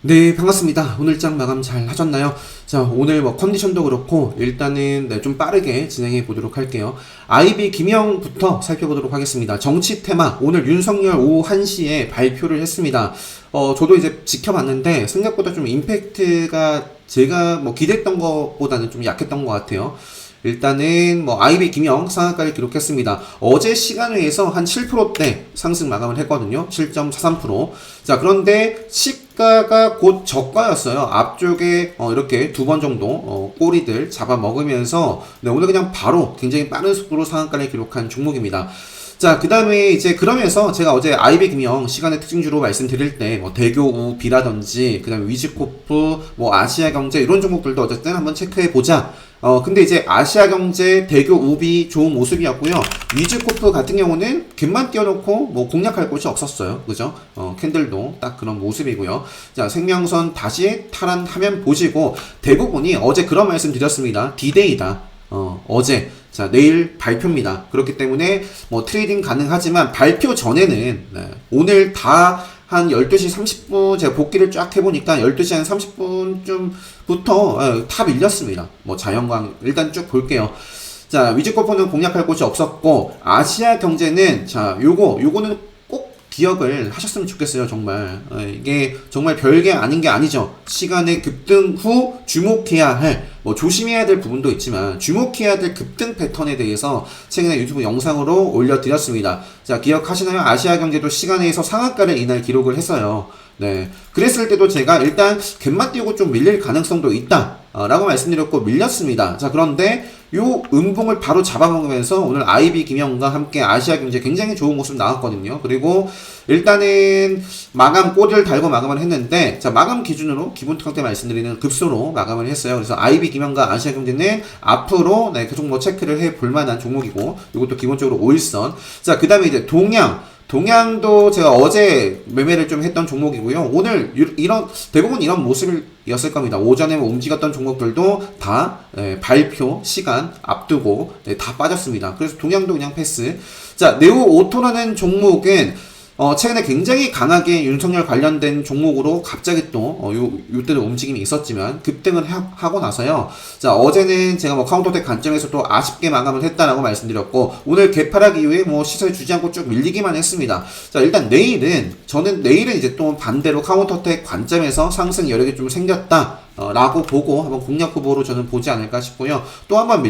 네, 반갑습니다. 오늘 장 마감 잘 하셨나요? 자, 오늘 뭐 컨디션도 그렇고 일단은 네, 좀 빠르게 진행해 보도록 할게요. IB 김영부터 살펴보도록 하겠습니다. 정치 테마 오늘 윤석열 오후 1시에 발표를 했습니다. 저도 이제 지켜봤는데 생각보다 좀 임팩트가 제가 뭐 기대했던 것보다는 좀 약했던 것 같아요. 일단은 뭐 IB 김영 상한가를 기록했습니다. 어제 시간외에서 한 7%대 상승 마감을 했거든요. 7.43%. 자, 그런데 시가가 곧 저가였어요. 앞쪽에 이렇게 두 번 정도 꼬리들 잡아먹으면서 네, 오늘 그냥 바로 굉장히 빠른 속도로 상한가를 기록한 종목입니다. 자, 그 다음에 이제 그러면서 제가 어제 IB 김영 시간의 특징주로 말씀드릴 때 뭐 대교 우비라든지 그 다음에 위즈코프 뭐 아시아경제 이런 종목들도 어쨌든 한번 체크해 보자. 근데 이제 아시아경제 대교 우비 좋은 모습이었고요. 위즈코프 같은 경우는 갭만 띄워놓고 뭐 공략할 곳이 없었어요. 그죠? 캔들도 딱 그런 모습이고요. 자, 생명선 다시 탈환하면 보시고 대부분이 어제 그런 말씀 드렸습니다. D-Day다. 어제. 자, 내일 발표입니다. 그렇기 때문에 뭐 트레이딩 가능하지만 발표 전에는 네, 오늘 다 한 12시 30분 제가 복귀를 쫙 해보니까 12시 한 30분쯤부터 다 밀렸습니다. 뭐 자연광 일단 쭉 볼게요. 자, 위즈코프는 공략할 곳이 없었고 아시아 경제는 자, 요거는 꼭 기억을 하셨으면 좋겠어요. 정말 이게 정말 별게 아닌 게 아니죠. 시간의 급등 후 주목해야 할 뭐 조심해야 될 부분도 있지만 주목해야 될 급등 패턴에 대해서 최근에 유튜브 영상으로 올려드렸습니다. 자, 기억하시나요? 아시아경제도 시간에서 상한가를 이날 기록을 했어요. 네, 그랬을 때도 제가 일단 갯맛 띄우고 좀 밀릴 가능성도 있다 라고 말씀드렸고 밀렸습니다. 자, 그런데 요 음봉을 바로 잡아먹으면서 오늘 IB 김영과 함께 아시아경제 굉장히 좋은 모습 나왔거든요. 그리고 일단은 마감 꼬리를 달고 마감을 했는데 자, 마감 기준으로 기본 특강 때 말씀드리는 급소로 마감을 했어요. 그래서 IB 김영과 아시아경제는 앞으로 네, 계속 뭐 체크를 해 볼 만한 종목이고 이것도 기본적으로 5일선. 자, 그 다음에 이제 동양도 제가 어제 매매를 좀 했던 종목이고요. 오늘 대부분 이런 모습이었을 겁니다. 오전에 움직였던 종목들도 다 발표 시간 앞두고 다 빠졌습니다. 그래서 동양도 그냥 패스. 자, 네오오토라는 종목은 최근에 굉장히 강하게 윤석열 관련된 종목으로 갑자기 또, 요때도 움직임이 있었지만, 급등을 하고 나서요. 자, 어제는 제가 뭐 카운터텍 관점에서 또 아쉽게 마감을 했다라고 말씀드렸고, 오늘 개파락 이후에 뭐 시세 주지 않고 쭉 밀리기만 했습니다. 자, 일단 저는 내일은 이제 또 반대로 카운터텍 관점에서 상승 여력이 좀 생겼다. 라고 보고 한번 공략 후보로 저는 보지 않을까 싶고요. 또 한번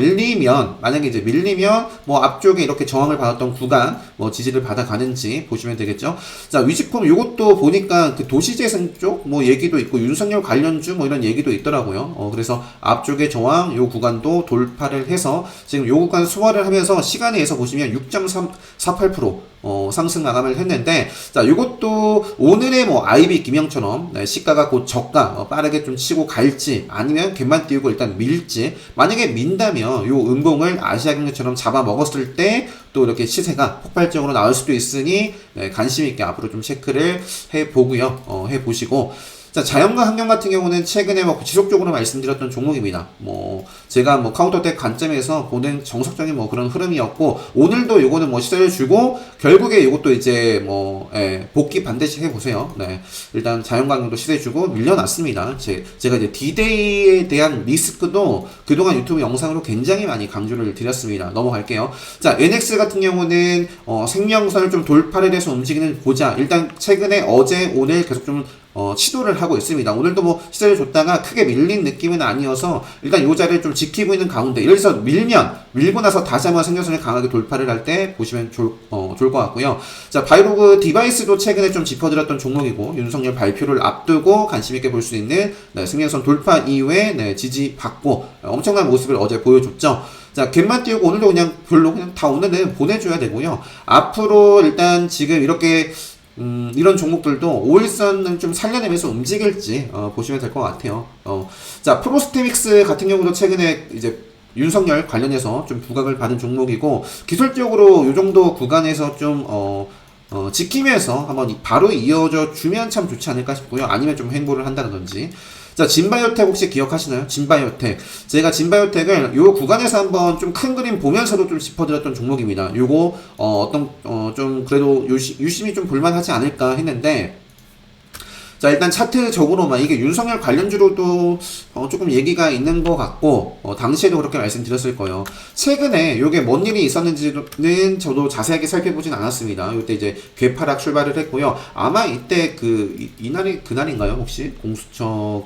만약에 이제 밀리면 뭐 앞쪽에 이렇게 저항을 받았던 구간 뭐 지지를 받아가는지 보시면 되겠죠. 자, 위즈콤 요것도 보니까 그 도시재생 쪽 뭐 얘기도 있고 윤석열 관련주 뭐 이런 얘기도 있더라고요. 그래서 앞쪽에 저항 요 구간도 돌파를 해서 지금 요 구간 소화를 하면서 시간에서 보시면 6.48% 상승 마감을 했는데 자, 요것도 오늘의 뭐 IB 김영처럼 네, 시가가 곧 저가 빠르게 좀 치고 갈지 아니면 갯만 띄우고 일단 밀지 만약에 민다면 요 음봉을 아시아경제처럼 잡아먹었을 때 또 이렇게 시세가 폭발적으로 나올 수도 있으니 네, 관심 있게 앞으로 좀 체크를 해보고요. 해보시고 자, 자연과 환경 같은 경우는 최근에 뭐 지속적으로 말씀드렸던 종목입니다. 뭐 제가 뭐 카운터텍 관점에서 보는 정석적인 뭐 그런 흐름이었고 오늘도 요거는 뭐 시세를 주고 결국에 요것도 이제 뭐 복귀 반드시 해보세요. 네, 일단 자연광경도 시세 주고 밀려났습니다. 제가 이제 D-Day에 대한 리스크도 그동안 유튜브 영상으로 굉장히 많이 강조를 드렸습니다. 넘어갈게요. 자, NX 같은 경우는 생명선을 좀 돌파를 해서 움직이는 보자. 일단 최근에 어제 오늘 계속 좀 시도를 하고 있습니다. 오늘도 뭐 시세를 줬다가 크게 밀린 느낌은 아니어서 일단 요 자리를 좀 지키고 있는 가운데 여기서 밀고 나서 다시 한번 생명선을 강하게 돌파를 할 때 보시면 좋을 것 같고요. 자, 바이로그 디바이스도 최근에 좀 짚어드렸던 종목이고 윤석열 발표를 앞두고 관심있게 볼 수 있는 네, 생명선 돌파 이후에 네, 지지받고 엄청난 모습을 어제 보여줬죠. 자, 갯만 띄우고 오늘도 그냥 다 오늘은 보내줘야 되고요. 앞으로 일단 지금 이렇게 이런 종목들도 5일선을 좀 살려내면서 움직일지 보시면 될 것 같아요. 자, 프로스테믹스 같은 경우도 최근에 이제 윤석열 관련해서 좀 부각을 받은 종목이고 기술적으로 이 정도 구간에서 좀 지키면서 한번 바로 이어져 주면 참 좋지 않을까 싶고요. 아니면 좀 횡보를 한다든지. 자, 진바이오텍 혹시 기억하시나요? 진바이오텍. 제가 진바이오텍을 요 구간에서 한번 좀 큰 그림 보면서도 좀 짚어드렸던 종목입니다. 요거 좀 그래도 유심히 좀 볼만하지 않을까 했는데 자, 일단 차트적으로만 이게 윤석열 관련주로도 조금 얘기가 있는 것 같고, 당시에도 그렇게 말씀드렸을 거예요. 최근에 요게 뭔 일이 있었는지는 저도 자세하게 살펴보진 않았습니다. 이때 이제 괴파락 출발을 했고요. 아마 이때 이날이 그날인가요? 혹시 공수처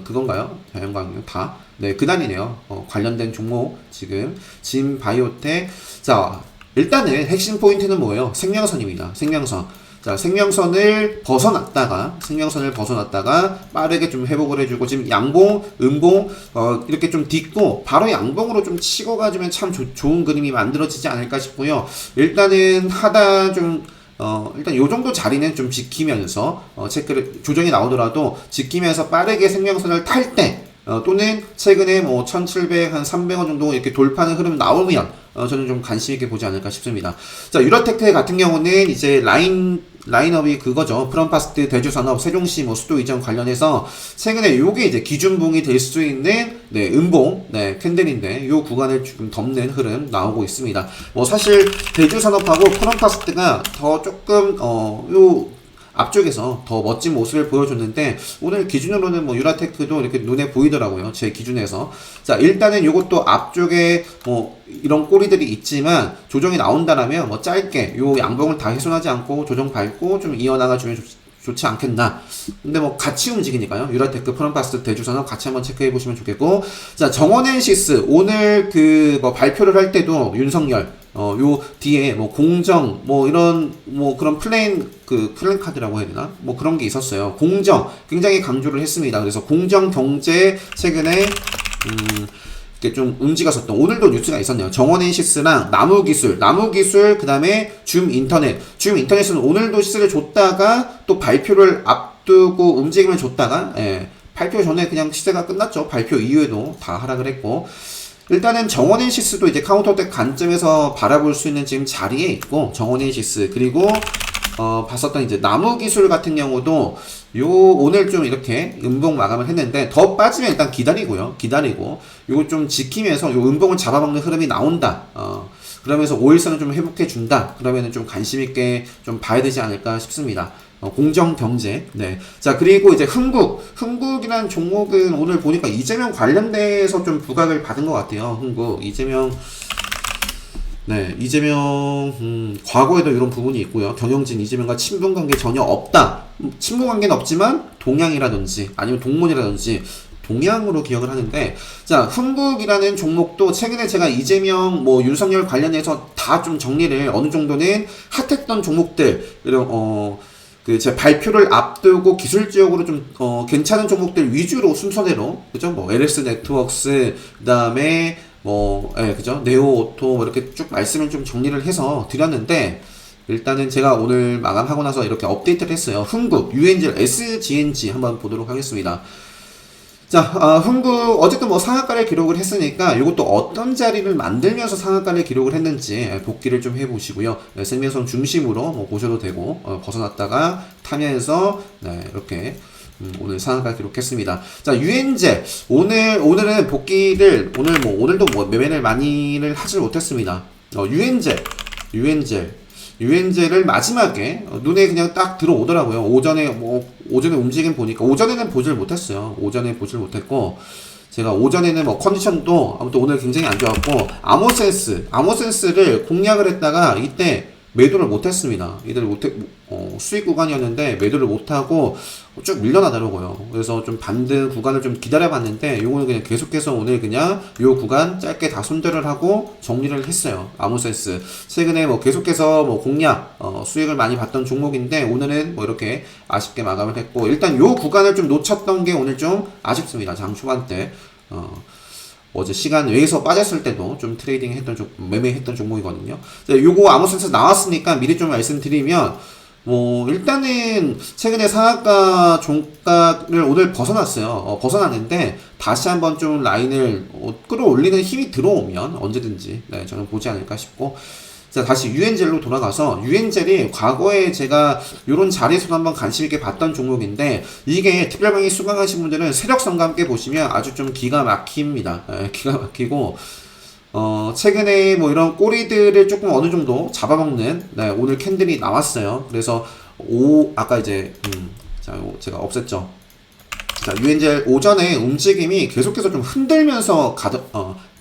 그건가요? 자연광역 다. 네, 그날이네요. 관련된 종목 지금 진바이오텍. 자, 일단은 핵심 포인트는 뭐예요? 생명선입니다. 생명선. 자, 생명선을 벗어났다가 빠르게 좀 회복을 해주고, 지금 양봉, 음봉, 이렇게 좀 딛고, 바로 양봉으로 좀 치고 가주면 참 좋은 그림이 만들어지지 않을까 싶고요. 일단은 일단 요 정도 자리는 좀 지키면서, 조정이 나오더라도 지키면서 빠르게 생명선을 탈 때, 또는 최근에 뭐 1700, 한 300원 정도 이렇게 돌파하는 흐름 나오면 저는 좀 관심 있게 보지 않을까 싶습니다. 자, 유라테크 같은 경우는 이제 라인업이 그거죠. 프롬파스트, 대주산업, 세종시 뭐 수도 이전 관련해서 최근에 요게 이제 기준봉이 될 수 있는 음봉 캔들인데 요 구간을 좀 덮는 흐름 나오고 있습니다. 뭐 사실 대주산업하고 프롬파스트가 더 조금 요 앞쪽에서 더 멋진 모습을 보여줬는데 오늘 기준으로는 뭐 유라테크도 이렇게 눈에 보이더라고요. 제 기준에서. 자, 일단은 요것도 앞쪽에 뭐 이런 꼬리들이 있지만 조정이 나온다라면 뭐 짧게 요 양봉을 다 훼손하지 않고 조정 밟고 좀 이어나가주면 좋지 않겠나. 근데 뭐 같이 움직이니까요. 유라테크, 프롬파스트, 대주산업 같이 한번 체크해 보시면 좋겠고. 자, 정원엔시스 오늘 뭐 발표를 할 때도 윤석열 요 뒤에 뭐 공정 뭐 이런 뭐 그런 플랜카드라고 해야 되나? 뭐 그런 게 있었어요. 공정 굉장히 강조를 했습니다. 그래서 공정 경제 최근에 이렇게 좀 움직였었던 오늘도 뉴스가 있었네요. 정원엔시스랑 나무기술 그다음에 줌인터넷은 오늘도 시세를 줬다가 또 발표를 앞두고 움직임을 줬다가 발표 전에 그냥 시세가 끝났죠. 발표 이후에도 다 하락을 했고. 일단은 정원엔시스도 이제 카운터텍 관점에서 바라볼 수 있는 지금 자리에 있고, 정원엔시스 그리고 봤었던 이제 나무기술 같은 경우도 오늘 좀 이렇게 음봉 마감을 했는데 더 빠지면 일단 기다리고 요거 좀 지키면서 요 음봉을 잡아먹는 흐름이 나온다. 그러면서 5일선을 좀 회복해 준다. 그러면은 좀 관심 있게 좀 봐야 되지 않을까 싶습니다. 공정 경제. 네. 자, 그리고 이제 흥국이라는 종목은 오늘 보니까 이재명 관련돼서 좀 부각을 받은 것 같아요. 이재명, 과거에도 이런 부분이 있고요. 경영진, 이재명과 친분 관계 전혀 없다. 친분 관계는 없지만 동양이라든지 아니면 동문이라든지 동양으로 기억을 하는데, 자, 흥국이라는 종목도 최근에 제가 이재명, 뭐 윤석열 관련해서 다 좀 정리를 어느 정도는 핫했던 종목들, 이런 제 발표를 앞두고 기술적으로 좀 괜찮은 종목들 위주로 순서대로, 그죠? 뭐 LS 네트워크스, 그다음에 그죠? 네오오토 뭐 이렇게 쭉 말씀을 좀 정리를 해서 드렸는데, 일단은 제가 오늘 마감하고 나서 이렇게 업데이트를 했어요. 흥국, UNGL, SGNG 한번 보도록 하겠습니다. 자, 흥국 어쨌든 뭐 상한가를 기록을 했으니까 이것도 어떤 자리를 만들면서 상한가를 기록을 했는지 복기를 좀 해보시고요. 생명선 중심으로 뭐 보셔도 되고, 벗어났다가 타면서 이렇게 오늘 상한가 기록했습니다. 자, 유엔젤 오늘은 복기를 오늘도 뭐 매매를 많이를 하지 못했습니다. 유엔젤을 마지막에 눈에 그냥 딱 들어오더라고요. 오전에 움직임 보니까 오전에는 보질 못했어요. 제가 오전에는 뭐 컨디션도 아무튼 오늘 굉장히 안 좋았고, 아모센스를 공략을 했다가 이때 매도를 못했습니다. 수익 구간이었는데 매도를 못하고 쭉 밀려나더라고요. 그래서 좀 반등 구간을 좀 기다려봤는데 요거는 그냥 계속해서 오늘 그냥 요 구간 짧게 다 손절을 하고 정리를 했어요. 아모센스 최근에 뭐 계속해서 뭐 공략 수익을 많이 봤던 종목인데 오늘은 뭐 이렇게 아쉽게 마감을 했고, 일단 요 구간을 좀 놓쳤던 게 오늘 좀 아쉽습니다. 장 초반 때 어제 시간 외에서 빠졌을 때도 좀 매매했던 종목이거든요. 요거 아모센스 나왔으니까 미리 좀 말씀드리면, 일단은 최근에 상한가 종가를 오늘 벗어났는데 다시 한번 좀 라인을 끌어올리는 힘이 들어오면 언제든지 저는 보지 않을까 싶고, 자, 다시 유엔젤로 돌아가서, 유엔젤이 과거에 제가 요런 자리에서 한번 관심있게 봤던 종목인데, 이게 특별강의 수강하신 분들은 세력성과 함께 보시면 아주 좀 기가 막힙니다. 기가 막히고, 최근에 뭐 이런 꼬리들을 조금 어느 정도 잡아먹는, 오늘 캔들이 나왔어요. 그래서, 아까 이제, 자, 제가 없앴죠. 자, 유엔젤 오전에 움직임이 계속해서 좀 흔들면서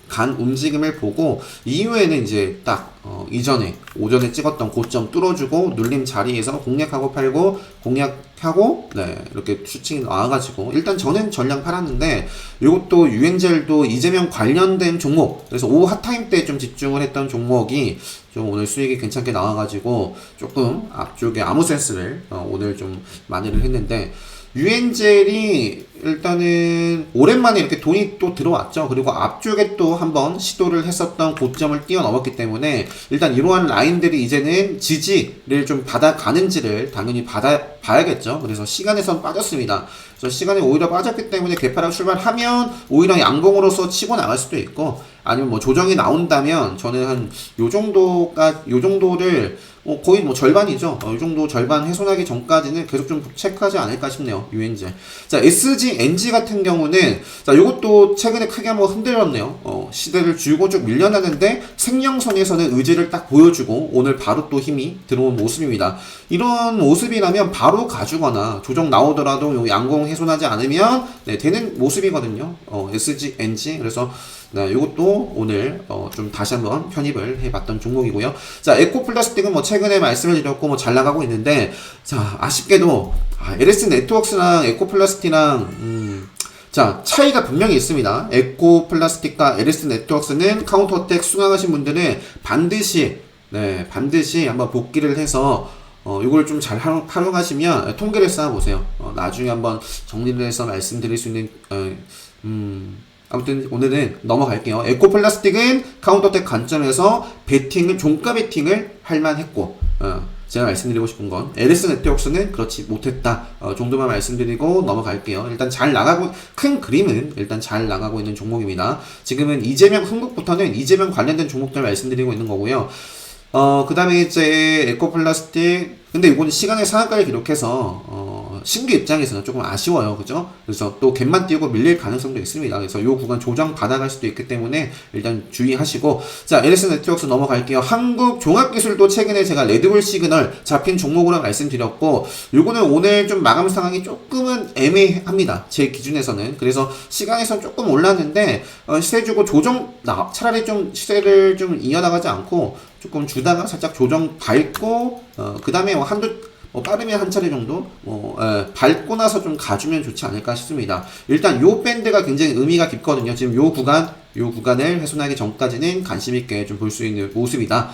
간 움직임을 보고 이후에는 이제 딱 이전에 오전에 찍었던 고점 뚫어주고 눌림 자리에서 공략하고 팔고 공략하고 네 이렇게 슈팅이 나와가지고 일단 저는 전량 팔았는데 이것도 유엔젤도 이재명 관련된 종목 그래서 오후 핫타임 때 좀 집중을 했던 종목이 좀 오늘 수익이 괜찮게 나와가지고 조금 앞쪽에 아무 센스를 오늘 좀 만회를 했는데 유엔젤이 일단은 오랜만에 이렇게 돈이 또 들어왔죠. 그리고 앞쪽에 또 한번 시도를 했었던 고점을 뛰어넘었기 때문에 일단 이러한 라인들이 이제는 지지를 좀 받아가는지를 당연히 봐야겠죠. 그래서 시간에선 빠졌습니다. 그래서 시간에 오히려 빠졌기 때문에 개파락 출발하면 오히려 양봉으로서 치고 나갈 수도 있고 아니면 뭐 조정이 나온다면 저는 한 요 정도를 거의 뭐 절반이죠. 이 정도 절반 훼손하기 전까지는 계속 좀 체크하지 않을까 싶네요. 유엔젤. 자, SGNG 같은 경우는 자, 요것도 최근에 크게 한번 흔들렸네요. 시대를 쥐고 쭉 밀려나는데 생명선에서는 의지를 딱 보여주고 오늘 바로 또 힘이 들어온 모습입니다. 이런 모습이라면 바로 가주거나 조정 나오더라도 요 양공 훼손하지 않으면 네, 되는 모습이거든요. SGNG. 그래서 네, 이것도 오늘 좀 다시 한번 편입을 해봤던 종목이고요. 자, 에코플라스틱은 뭐 최근에 말씀을 드렸고 뭐 잘 나가고 있는데 자, 아쉽게도 LS 네트워크스랑 에코플라스틱이랑 자, 차이가 분명히 있습니다. 에코플라스틱과 LS 네트워크스는 카운터 어택 수강하신 분들은 반드시 한번 복귀를 해서 이걸 좀 잘 활용하시면 통계를 쌓아보세요. 나중에 한번 정리를 해서 말씀드릴 수 있는 아무튼 오늘은 넘어갈게요. 에코플라스틱은 카운터텍 관점에서 종가 베팅을 할만했고 제가 말씀드리고 싶은 건 LS 네트워크스는 그렇지 못했다 정도만 말씀드리고 넘어갈게요. 일단 잘 나가고 큰 그림은 일단 잘 나가고 있는 종목입니다. 지금은 이재명 흥국부터는 이재명 관련된 종목들 말씀드리고 있는 거고요. 그 다음에 이제 에코플라스틱 근데 이거는 시간의 상한가를 기록해서 신규 입장에서는 조금 아쉬워요. 그죠? 그래서 또 갭만 띄우고 밀릴 가능성도 있습니다. 그래서 이 구간 조정 받아갈 수도 있기 때문에 일단 주의하시고 자, LS 네트워크스 넘어갈게요. 한국종합기술도 최근에 제가 레드불 시그널 잡힌 종목으로 말씀드렸고 요거는 오늘 좀 마감 상황이 조금은 애매합니다. 제 기준에서는. 그래서 시간에서 조금 올랐는데 시세 주고 차라리 좀 시세를 좀 이어나가지 않고 조금 주다가 살짝 조정 밟고 그 다음에 빠르면 한 차례 정도 밟고 나서 좀 가주면 좋지 않을까 싶습니다. 일단 요 밴드가 굉장히 의미가 깊거든요. 지금 요 구간을 훼손하기 전까지는 관심 있게 좀 볼 수 있는 모습이다.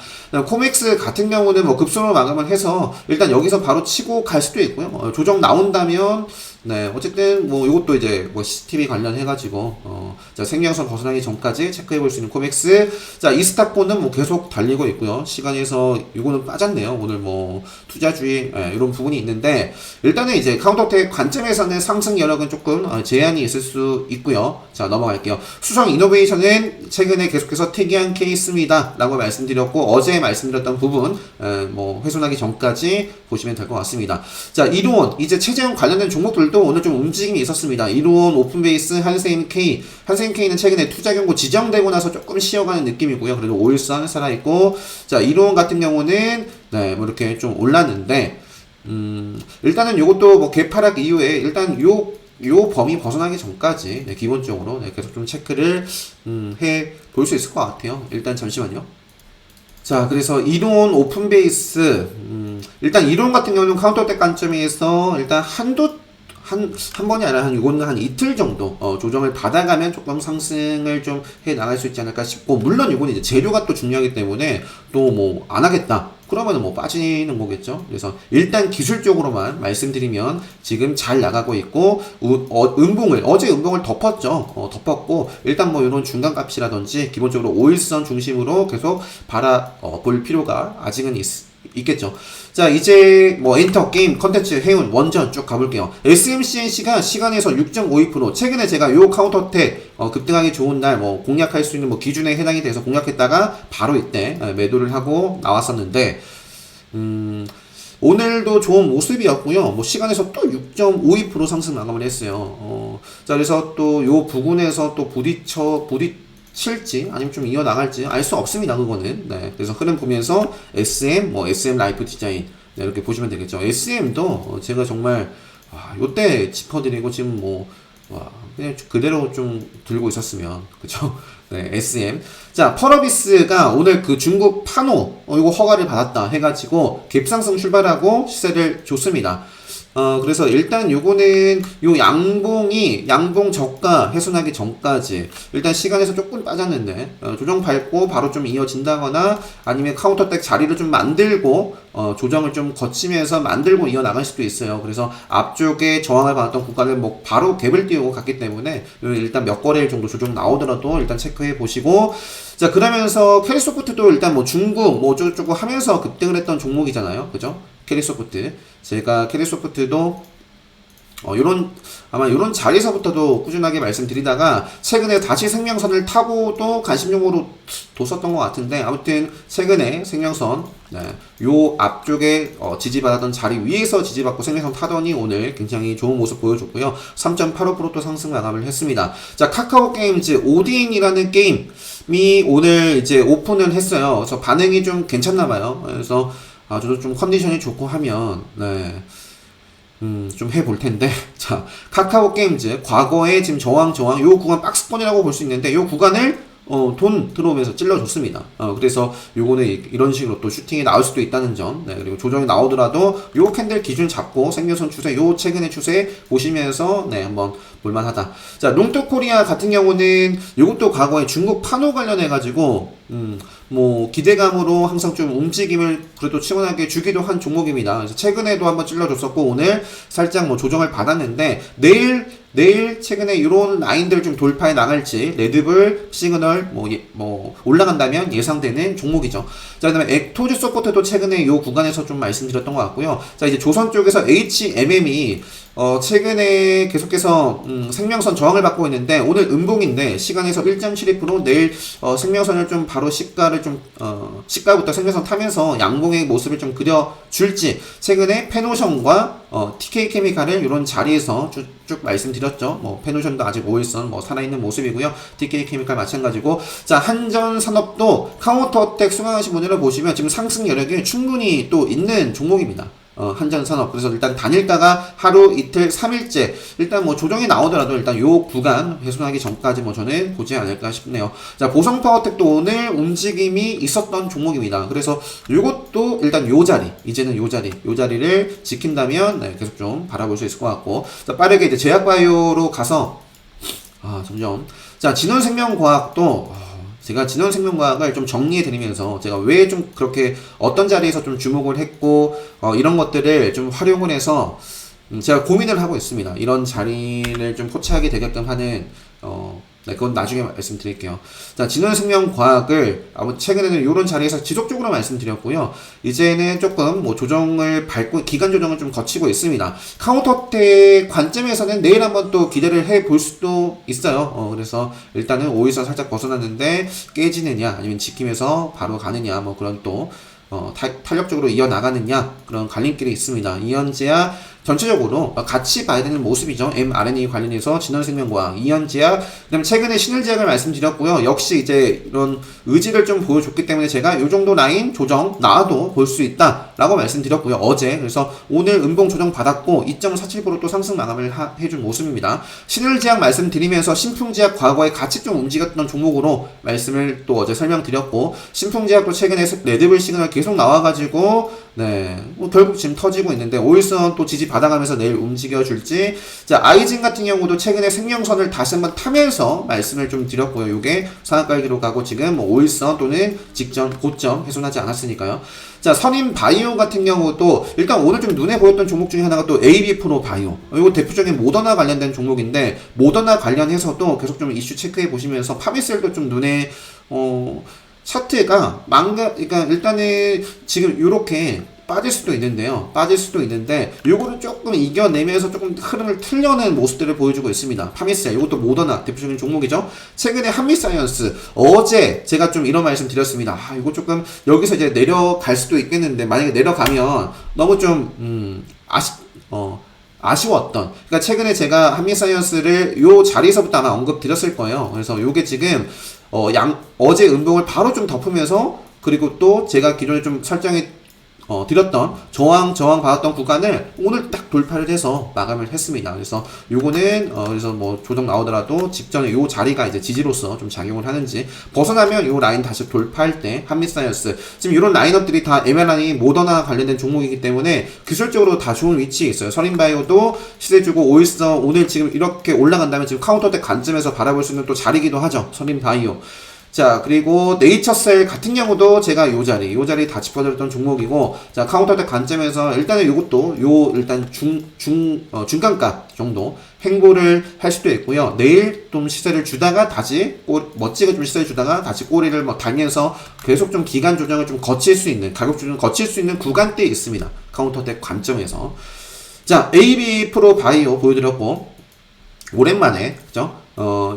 코맥스 같은 경우는 뭐 급선으로 마감을 해서 일단 여기서 바로 치고 갈 수도 있고요. 조정 나온다면 네, 어쨌든 뭐 이것도 이제 뭐 CCTV 관련해가지고 자, 생명선 벗어나기 전까지 체크해 볼 수 있는 코맥스. 자, 이스타코는 뭐 계속 달리고 있고요. 시간에서 이거는 빠졌네요. 오늘 뭐 투자주의 이런 부분이 있는데 일단은 이제 카운터텍 관점에서는 상승 여력은 조금 제한이 있을 수 있고요. 자, 넘어갈게요. 수성 이노베이션은 최근에 계속해서 특이한 케이스입니다. 라고 말씀드렸고 어제 말씀드렸던 부분 뭐 훼손하기 전까지 보시면 될 것 같습니다. 자, 이루온 이제 최재형 관련된 종목들도 오늘 좀 움직임이 있었습니다. 이루온, 오픈베이스, 한세임K는 최근에 투자 경고 지정되고 나서 조금 쉬어가는 느낌이고요. 그래도 5일선 살아있고 자, 이루온 같은 경우는 네, 뭐 이렇게 좀 올랐는데 일단은 요것도 뭐 개파락 이후에 일단 요 범위 벗어나기 전까지 네, 기본적으로 네, 계속 좀 체크를 해 볼 수 있을 것 같아요. 일단 잠시만요. 자, 그래서 이론 오픈베이스 일단 이론 같은 경우는 카운터텍 관점에서 일단 한 번이 아니라 이거는 한 이틀 정도 조정을 받아가면 조금 상승을 좀 해 나갈 수 있지 않을까 싶고 물론 이거는 이제 재료가 또 중요하기 때문에 또 뭐 안 하겠다 그러면 뭐 빠지는 거겠죠. 그래서 일단 기술적으로만 말씀드리면 지금 잘 나가고 있고 어제 음봉을 덮었죠. 덮었고 일단 뭐 이런 중간값이라든지 기본적으로 5일선 중심으로 계속 바라볼 필요가 아직은 있겠죠. 자, 이제 뭐 엔터, 게임, 컨텐츠, 해운, 원전 쭉 가볼게요. SMCNC가 시간에서 6.52% 최근에 제가 요 카운터텍 급등하기 좋은 날 뭐 공략할 수 있는 뭐 기준에 해당이 돼서 공략했다가 바로 이때 매도를 하고 나왔었는데 오늘도 좋은 모습이었고요. 뭐 시간에서 또 6.52% 상승 마감을 했어요. 자, 그래서 또 요 부분에서 또 부딪힐지 아니면 좀 이어나갈지 알 수 없습니다. 그거는. 네. 그래서 흐름 보면서 SM 라이프 디자인 네, 이렇게 보시면 되겠죠. SM도 제가 정말 요때 짚어드리고 지금 뭐, 와, 그냥 그대로 좀 들고 있었으면, 그쵸? 네, SM. 자, 펄어비스가 오늘 그 중국 파노, 이거 허가를 받았다 해가지고, 갭상승 출발하고 시세를 줬습니다. 그래서 일단 요거는 요 양봉 저가 훼손하기 전까지 일단 시간에서 조금 빠졌는데 조정 밟고 바로 좀 이어진다거나 아니면 카운터백 자리를 좀 만들고 조정을 좀 거치면서 만들고 이어나갈 수도 있어요. 그래서 앞쪽에 저항을 받았던 구간을 뭐 바로 갭을 띄우고 갔기 때문에 일단 몇 거래일 정도 조정 나오더라도 일단 체크해 보시고, 자, 그러면서 캐리소프트도 일단 뭐 중국 뭐 어쩌고저쩌고 하면서 급등을 했던 종목이잖아요. 그죠? 캐리소프트. 제가 캐리소프트도 아마 요런 자리에서부터도 꾸준하게 말씀드리다가 최근에 다시 생명선을 타고도 관심종으로 뒀었던 것 같은데, 아무튼 최근에 생명선 요 앞쪽에 지지받았던 자리 위에서 지지받고 생명선 타더니 오늘 굉장히 좋은 모습 보여줬고요. 3.85%또 상승 마감을 했습니다. 자, 카카오 게임즈 오딘이라는 게임이 오늘 이제 오픈을 했어요. 그래서 반응이 좀 괜찮나봐요. 그래서 저도 좀 컨디션이 좋고 하면 좀 해볼 텐데. 자, 카카오 게임즈 과거에 지금 저항 요 구간 박스권이라고 볼 수 있는데 요 구간을 돈 들어오면서 찔러줬습니다. 그래서 요거는 이런 식으로 또 슈팅이 나올 수도 있다는 점. 네, 그리고 조정이 나오더라도 요 캔들 기준 잡고 생명선 추세, 요 최근의 추세 보시면서 네, 한번 볼만하다. 자, 롱토코리아 같은 경우는 요것도 과거에 중국 파노 관련해가지고 뭐 기대감으로 항상 좀 움직임을 그래도 시원하게 주기도 한 종목입니다. 그래서 최근에도 한번 찔러줬었고 오늘 살짝 뭐 조정을 받았는데 내일 최근에 이런 라인들 좀 돌파해 나갈지 레드불 시그널 뭐 올라간다면 예상되는 종목이죠. 자, 그다음에 액토즈 소프트도 최근에 요 구간에서 좀 말씀드렸던 것 같고요. 자, 이제 조선 쪽에서 HMM이 최근에 계속해서 생명선 저항을 받고 있는데 오늘 음봉인데 시간에서 1.72% 내일 생명선을 좀 바로 시가부터 생명선 타면서 양봉의 모습을 좀 그려줄지, 최근에 페노션과 TK케미칼을 이런 자리에서 쭉 말씀드렸죠. 뭐 페노션도 아직 5일선 뭐 살아있는 모습이고요. TK케미칼 마찬가지고, 자, 한전산업도 카운터어택 수강하신 분들을 보시면 지금 상승 여력이 충분히 또 있는 종목입니다. 한전산업. 그래서 일단 단일가가 하루 이틀 3일째 일단 뭐 조정이 나오더라도 일단 요 구간 훼손하기 전까지 뭐 저는 보지 않을까 싶네요. 자, 보성파워텍도 오늘 움직임이 있었던 종목입니다. 그래서 요것도 일단 요 자리, 이제는 요 자리를 지킨다면 네, 계속 좀 바라볼 수 있을 것 같고, 자, 빠르게 이제 제약바이오로 가서 점점, 자, 진원생명과학도 제가 진원생명과학을 좀 정리해 드리면서 제가 왜 좀 그렇게 어떤 자리에서 좀 주목을 했고 이런 것들을 좀 활용을 해서 제가 고민을 하고 있습니다. 이런 자리를 좀 포착하게 되게끔 하는 네, 그건 나중에 말씀드릴게요. 자, 진원생명과학을 최근에는 이런 자리에서 지속적으로 말씀드렸고요. 이제는 조금 뭐 조정을 밟고 기간 조정을 좀 거치고 있습니다. 카운터텍 관점에서는 내일 한번 또 기대를 해볼 수도 있어요. 그래서 일단은 5일선 살짝 벗어났는데 깨지느냐 아니면 지키면서 바로 가느냐 뭐 그런 또 탄력적으로 이어나가느냐 그런 갈림길이 있습니다. 이현제약 전체적으로 같이 봐야 되는 모습이죠. mRNA 관련해서 진원생명과학, 이현제약, 그다음에 최근에 신일제약을 말씀드렸고요. 역시 이제 이런 의지를 좀 보여줬기 때문에 제가 이 정도 라인 조정 나와도 볼 수 있다라고 말씀드렸고요. 어제. 그래서 오늘 음봉 조정 받았고 2.47%또 상승 마감을 해준 모습입니다. 신일제약 말씀드리면서 신풍제약 과거에 같이 좀 움직였던 종목으로 말씀을 또 어제 설명드렸고, 신풍제약도 최근에 레드불 시그널 계속 나와가지고 네, 뭐 결국 지금 터지고 있는데 5일선 또 지지 받아가면서 내일 움직여줄지. 자, 아이진 같은 경우도 최근에 생명선을 다시 한번 타면서 말씀을 좀 드렸고요. 요게 상한가기로 가고 지금 뭐 5일선 또는 직전 고점 훼손하지 않았으니까요. 자, 선인바이오 같은 경우도 일단 오늘 좀 눈에 보였던 종목 중에 하나가 또 AB프로 바이오. 이거 대표적인 모더나 관련된 종목인데 모더나 관련해서도 계속 좀 이슈 체크해 보시면서 파미셀도 좀 눈에 차트가 그러니까 일단은 지금 요렇게 빠질 수도 있는데 요거를 조금 이겨내면서 조금 흐름을 틀려는 모습들을 보여주고 있습니다. 파미셀, 요것도 모더나 대표적인 종목이죠. 최근에 한미사이언스, 어제 제가 좀 이런 말씀 드렸습니다. 이거 조금 여기서 이제 내려갈 수도 있겠는데 만약에 내려가면 너무 좀 아쉬웠던, 그러니까 최근에 제가 한미사이언스를 요 자리에서부터 아마 언급 드렸을 거예요. 그래서 요게 지금 어제 음봉을 바로 좀 덮으면서, 그리고 또 제가 기존에 좀 설정해 드렸던 저항 받았던 구간을 오늘 딱 돌파를 해서 마감을 했습니다. 그래서 요거는 그래서 뭐 조정 나오더라도 직전에 요 자리가 이제 지지로서 좀 작용을 하는지 벗어나면 요 라인 다시 돌파할 때 한미사이언스 지금 이런 라인업들이 다 에메란이 모더나 관련된 종목이기 때문에 기술적으로 다 좋은 위치에 있어요. 서린바이오도 시세주고 오일서 오늘 지금 이렇게 올라간다면 지금 카운터대 관점에서 바라볼 수 있는 또 자리기도 하죠. 서린바이오. 자, 그리고 네이처셀 같은 경우도 제가 요 자리 다 짚어드렸던 종목이고, 자, 카운터대 관점에서 일단은 요것도 일단 중간가 정도 횡보를 할 수도 있고요. 내일 좀 시세를 주다가 다시 멋지게 좀 시세를 주다가 다시 꼬리를 뭐 달면서 계속 좀 기간 조정을 좀 거칠 수 있는, 가격 조정을 거칠 수 있는 구간대에 있습니다. 카운터대 관점에서. 자, AB 프로 바이오 보여드렸고, 오랜만에, 그죠?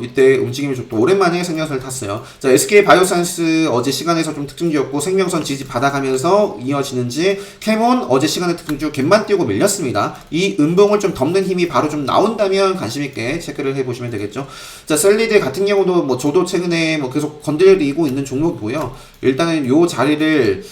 이때 움직임이 좋고, 오랜만에 생명선을 탔어요. 자, SK 바이오사이언스 어제 시간에서 좀 특징주였고, 생명선 지지 받아가면서 이어지는지, 캐몬 어제 시간에 특징주 갭만 띄우고 밀렸습니다. 이 음봉을 좀 덮는 힘이 바로 좀 나온다면 관심있게 체크를 해보시면 되겠죠. 자, 셀리드 같은 경우도 뭐 저도 최근에 뭐 계속 건드리고 있는 종목이고요. 일단은 요 자리를,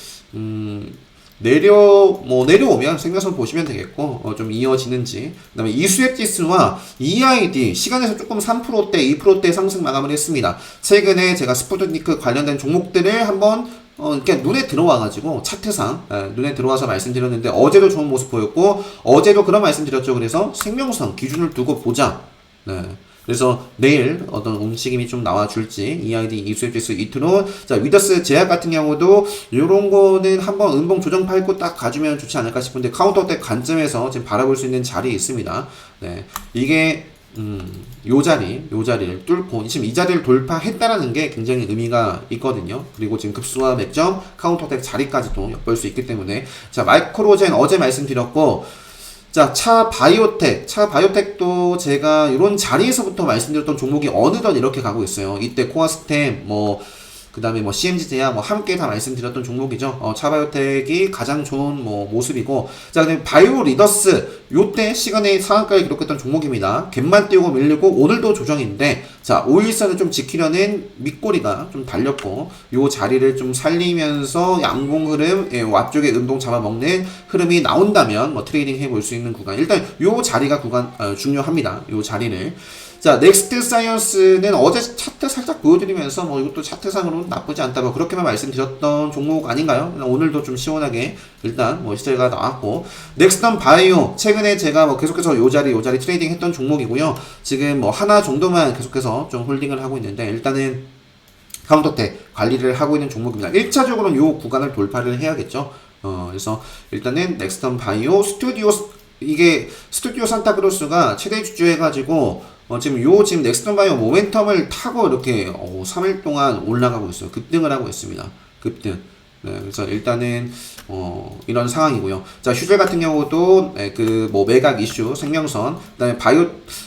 내려오면 생명선 보시면 되겠고, 좀 이어지는지. 그 다음에 이수액 지수와 EID, 시간에서 조금 3%대, 2%대 상승 마감을 했습니다. 최근에 제가 스푸트니크 관련된 종목들을 한번, 이렇게 눈에 들어와가지고, 차트상, 눈에 들어와서 말씀드렸는데, 어제도 좋은 모습 보였고, 어제도 그런 말씀 드렸죠. 그래서 생명선 기준을 두고 보자. 네. 그래서 내일 어떤 움직임이 좀 나와줄지, EID, 이수협지수, 이트론, 자, 위더스 제약 같은 경우도 요런 거는 한번 음봉 조정 팔고 딱 가주면 좋지 않을까 싶은데, 카운터대 관점에서 지금 바라볼 수 있는 자리에 있습니다. 네. 이게, 요 자리를 뚫고, 지금 이 자리를 돌파했다라는 게 굉장히 의미가 있거든요. 그리고 지금 급수와 맥점, 카운터대 자리까지도 엿볼 수 있기 때문에, 자, 마이크로젠 어제 말씀드렸고, 자, 차 바이오텍도 제가 이런 자리에서부터 말씀드렸던 종목이 어느덧 이렇게 가고 있어요. 이때 코아스템, 그 다음에 CMG 제약 함께 다 말씀드렸던 종목이죠. 차바이오텍이 가장 좋은 모습이고, 자, 그다음에 바이오 리더스, 요때 시간에 상한가를 기록했던 종목입니다. 갭만 띄우고 밀리고, 오늘도 조정인데, 자, 5일선을 좀 지키려는 밑꼬리가 좀 달렸고, 요 자리를 좀 살리면서 양봉 흐름, 앞쪽에 운동 잡아먹는 흐름이 나온다면, 트레이딩 해볼 수 있는 구간. 일단, 요 자리가 중요합니다. 요 자리를. 자, 넥스트 사이언스는 어제 차트 살짝 보여드리면서 이것도 차트상으로는 나쁘지 않다 그렇게만 말씀드렸던 종목 아닌가요? 오늘도 좀 시원하게 일단 시세가 나왔고, 넥스턴 바이오 최근에 제가 계속해서 요 자리 트레이딩 했던 종목이고요. 지금 하나 정도만 계속해서 좀 홀딩을 하고 있는데, 일단은 카운터대 관리를 하고 있는 종목입니다. 1차적으로는 요 구간을 돌파를 해야겠죠. 그래서 일단은 넥스턴 바이오 이게 스튜디오 산타크로스가 최대 주주해가지고 지금 넥스턴 바이오 모멘텀을 타고 이렇게 3일 동안 올라가고 있어요. 급등을 하고 있습니다. 급등. 네, 그래서 일단은 이런 상황이고요. 자, 휴젤 같은 경우도 매각 이슈 생명선, 그다음에 바이오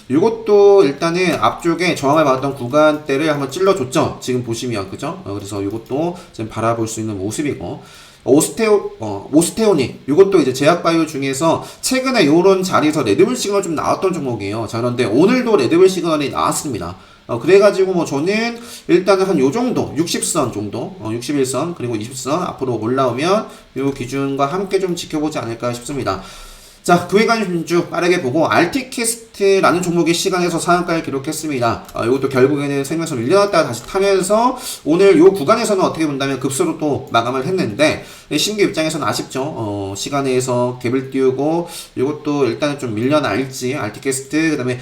이것도 일단은 앞쪽에 저항을 받았던 구간대를 한번 찔러줬죠. 지금 보시면 그죠? 그래서 이것도 지금 바라볼 수 있는 모습이고. 오스테오닉 이것도 이제 제약바이오 중에서 최근에 요런 자리에서 레드불 시그널 좀 나왔던 종목이에요. 자, 그런데 오늘도 레드불 시그널이 나왔습니다. 그래가지고 저는 일단은 한 요 정도 60선 정도 61선 그리고 20선 앞으로 올라오면 요 기준과 함께 좀 지켜보지 않을까 싶습니다. 자, 그외관심주 빠르게 보고, 알티캐스트라는 종목이 시간에서 상한가를 기록했습니다. 이것도 결국에는 생명선 밀려났다가 다시 타면서 오늘 요 구간에서는 어떻게 본다면 급소로 또 마감을 했는데, 신규 입장에서는 아쉽죠. 시간에서 갭을 띄우고 이것도 일단은 좀 밀려날지. 알티캐스트, 그 다음에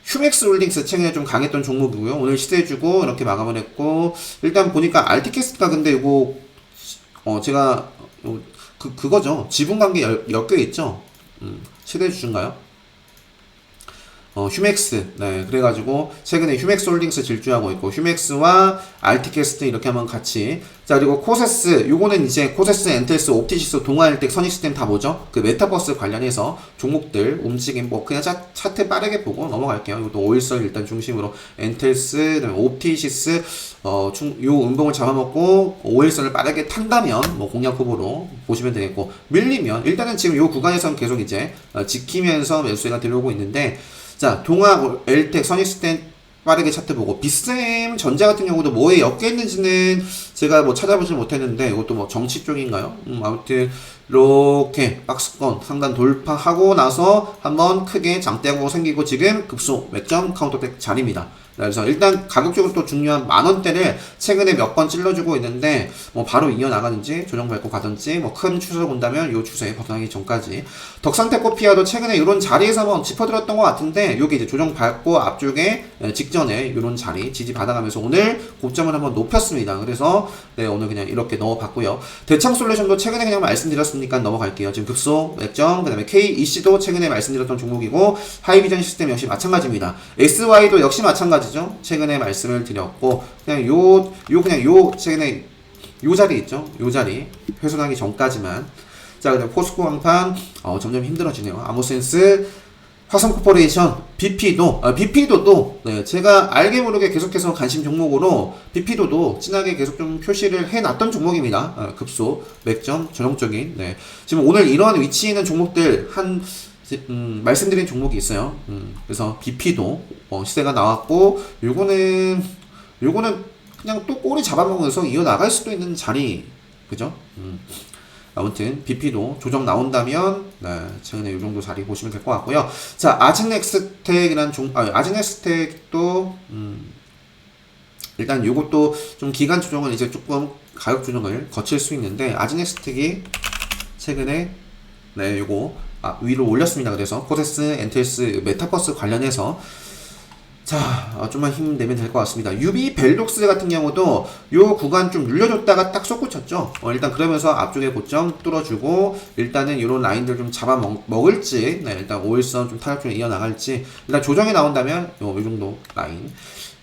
휴맥스 홀딩스 최근에 좀 강했던 종목이고요. 오늘 시세주고 이렇게 마감을 했고, 일단 보니까 알티캐스트가 근데 이거 제가 그거죠. 지분관계 엮여 있죠. 시대주주인가요? 휴맥스. 네, 그래가지고 최근에 휴맥스 홀딩스 질주하고 있고, 휴맥스와 알티캐스트 이렇게 한번 같이. 자, 그리고 코세스, 요거는 이제 코세스, 엔텔스, 옵티시스, 동아일텍, 선익스템 다 뭐죠? 그 메타버스 관련해서 종목들 움직임 그냥 차트 빠르게 보고 넘어갈게요. 이것도 5일선 일단 중심으로 엔텔스, 그다음에 옵티시스, 요 음봉을 잡아먹고 5일선을 빠르게 탄다면 공략 후보로 보시면 되겠고, 밀리면 일단은 지금 요 구간에서는 계속 이제 지키면서 매수세가 들어오고 있는데, 자, 동아, 엘텍, 선익스템 빠르게 차트 보고 비스엠 전자 같은 경우도 뭐에 엮여 있는지는 제가 뭐 찾아보질 못했는데 이것도 뭐 정치 쪽인가요? 아무튼 이렇게 박스권 상단 돌파하고 나서 한번 크게 장대하고 생기고 지금 급소 맥점 카운터백 자리입니다. 그래서 일단 가격적으로 또 중요한 만원대를 최근에 몇 번 찔러주고 있는데 뭐 바로 이어나가는지 조정 밟고 가든지 뭐 큰 추세를 본다면 요 추세에 벗어나기 전까지 덕산테코피아도 최근에 이런 자리에서 한번 짚어드렸던 것 같은데 요게 이제 조정 밟고 앞쪽에 직전에 이런 자리 지지 받아가면서 오늘 고점을 한번 높였습니다. 그래서 네 오늘 그냥 이렇게 넣어봤고요. 대창솔루션도 최근에 그냥 말씀드렸으니까 넘어갈게요. 지금 급소 맥점, 그 다음에 KEC도 최근에 말씀드렸던 종목이고 하이비전 시스템 역시 마찬가지입니다. SY도 역시 마찬가지. 최근에 말씀을 드렸고 그냥 요 최근에 요 자리 있죠? 요 자리 훼손하기 전까지만. 자, 그다음 포스코 강판 점점 힘들어지네요. 아모센스, 화성코퍼레이션, BP도도 네, 제가 알게 모르게 계속해서 관심 종목으로 BP도도 진하게 계속 좀 표시를 해놨던 종목입니다. 급소 맥점 전형적인. 네. 지금 오늘 이러한 위치에 있는 종목들 말씀드린 종목이 있어요. 그래서 BP도 시세가 나왔고 요거는 그냥 또 꼬리 잡아먹으면서 이어나갈 수도 있는 자리 그죠? 아무튼 BP도 조정 나온다면 네, 최근에 이 정도 자리 보시면 될 것 같고요. 자, 아진엑스텍이라는 아진엑스텍도 일단 요것도 좀 기간 조정을 이제 조금 가격 조정을 거칠 수 있는데 아진엑스텍이 최근에 네, 요거 위로 올렸습니다. 그래서 코데스, 엔텔스, 메타버스 관련해서 자, 좀만 힘내면 될 것 같습니다. 유비 벨독스 같은 경우도 요 구간 좀 눌려줬다가 딱 솟구쳤죠. 일단 그러면서 앞쪽에 고점 뚫어주고 일단은 이런 라인들 좀 잡아먹을지 네, 일단 5일선 좀 타격적으로 이어나갈지 일단 조정이 나온다면 요 정도 라인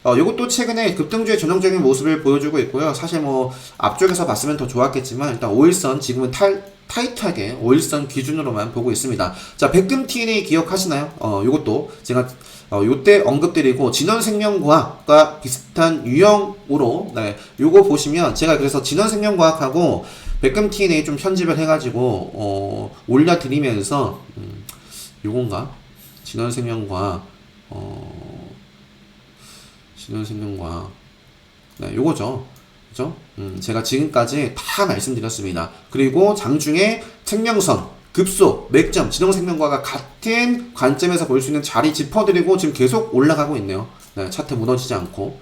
요것도 최근에 급등주의 전형적인 모습을 보여주고 있고요. 사실 뭐 앞쪽에서 봤으면 더 좋았겠지만 일단 5일선 지금은 타이트하게 5일선 기준으로만 보고 있습니다. 자, 백금 TNA 기억하시나요? 요것도 제가 요때 언급드리고 진원생명과학과 비슷한 유형으로 네, 요거 보시면 제가 그래서 진원생명과학하고 백금 TNA 좀 편집을 해가지고 올려드리면서 요건가? 진원생명과학 네, 요거죠. 그죠? 제가 지금까지 다 말씀드렸습니다. 그리고 장중에 생명선 급소, 맥점, 진홍생명과가 같은 관점에서 볼 수 있는 자리 짚어드리고 지금 계속 올라가고 있네요. 네, 차트 무너지지 않고.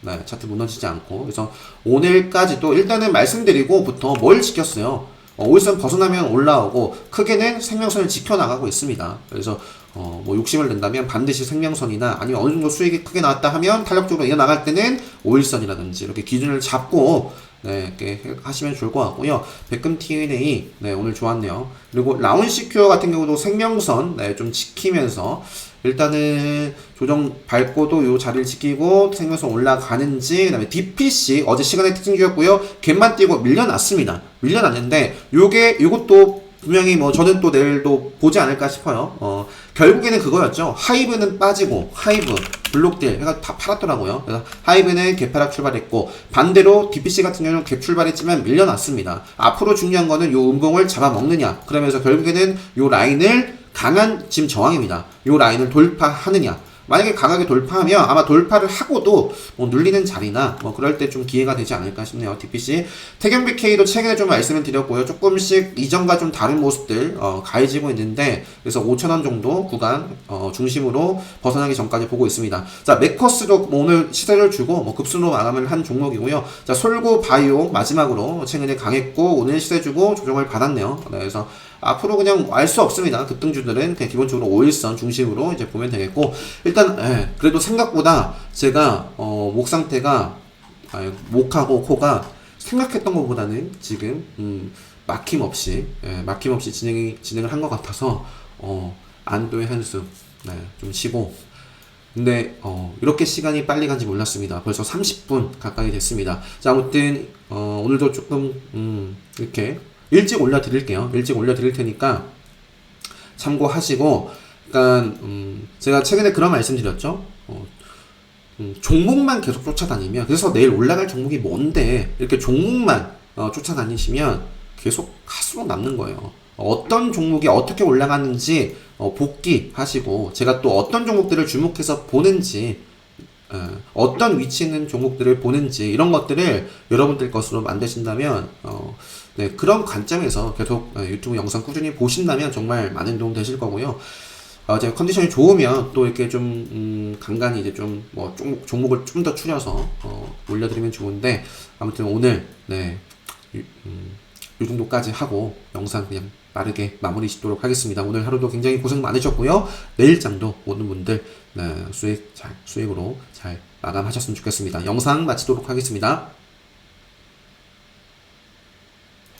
네, 차트 무너지지 않고. 그래서 오늘까지도 일단은 말씀드리고부터 뭘 지켰어요? 5일선 벗어나면 올라오고 크게는 생명선을 지켜나가고 있습니다. 그래서 뭐 욕심을 낸다면 반드시 생명선이나 아니면 어느 정도 수익이 크게 나왔다 하면 탄력적으로 이어나갈 때는 5일선이라든지 이렇게 기준을 잡고 네, 이렇게 하시면 좋을 것 같고요. 백금 TNA, 네, 오늘 좋았네요. 그리고 라운시큐어 같은 경우도 생명선, 네, 좀 지키면서, 일단은 조정 밟고도 요 자리를 지키고 생명선 올라가는지, 그 다음에 DPC, 어제 시간의 특징주였고요. 갭만 띄고 밀려났습니다. 밀려났는데, 요것도 분명히 뭐 저는 또 내일도 보지 않을까 싶어요. 결국에는 그거였죠. 하이브는 빠지고 하이브 블록딜 해가 다 팔았더라고요. 그래서 하이브는 갭하락 출발했고 반대로 DPC 같은 경우는 갭 출발했지만 밀려났습니다. 앞으로 중요한 거는 요 음봉을 잡아먹느냐. 그러면서 결국에는 요 라인을 강한 지금 저항입니다. 요 라인을 돌파하느냐. 만약에 강하게 돌파하면 아마 돌파를 하고도 뭐 눌리는 자리나 뭐 그럴 때 좀 기회가 되지 않을까 싶네요. DPC 태경BK도 최근에 좀 말씀을 드렸고요. 조금씩 이전과 좀 다른 모습들 가해지고 있는데 그래서 5,000원 정도 구간 중심으로 벗어나기 전까지 보고 있습니다. 자, 메커스도 뭐 오늘 시세를 주고 뭐 급순으로 마감을 한 종목이고요. 자, 솔고 바이오 마지막으로 최근에 강했고 오늘 시세 주고 조정을 받았네요. 네, 그래서 앞으로 그냥 알 수 없습니다. 급등주들은 그냥 기본적으로 5일선 중심으로 이제 보면 되겠고 일단 그래도 생각보다 제가 목 상태가 목하고 코가 생각했던 것보다는 지금 막힘없이 진행을 한 것 같아서 안도의 한숨 좀 쉬고 근데 이렇게 시간이 빨리 간지 몰랐습니다. 벌써 30분 가까이 됐습니다. 자, 아무튼 오늘도 조금 이렇게 일찍 올려드릴게요. 일찍 올려드릴 테니까 참고하시고 그러니까 제가 최근에 그런 말씀 드렸죠. 종목만 계속 쫓아다니면 그래서 내일 올라갈 종목이 뭔데 이렇게 종목만 쫓아다니시면 계속 가수로 남는 거예요. 어떤 종목이 어떻게 올라가는지 복귀하시고 제가 또 어떤 종목들을 주목해서 보는지 어떤 위치에 있는 종목들을 보는지 이런 것들을 여러분들 것으로 만드신다면 네, 그런 관점에서 계속 유튜브 영상 꾸준히 보신다면 정말 많은 도움 되실 거고요. 이제 컨디션이 좋으면 또 이렇게 좀 간간히 이제 좀 뭐 종목을 좀 더 추려서 올려드리면 좋은데, 아무튼 오늘 네, 이 정도까지 하고 영상 그냥 빠르게 마무리 짓도록 하겠습니다. 오늘 하루도 굉장히 고생 많으셨고요. 내일장도 모든 분들 수익으로 잘 마감하셨으면 좋겠습니다. 영상 마치도록 하겠습니다.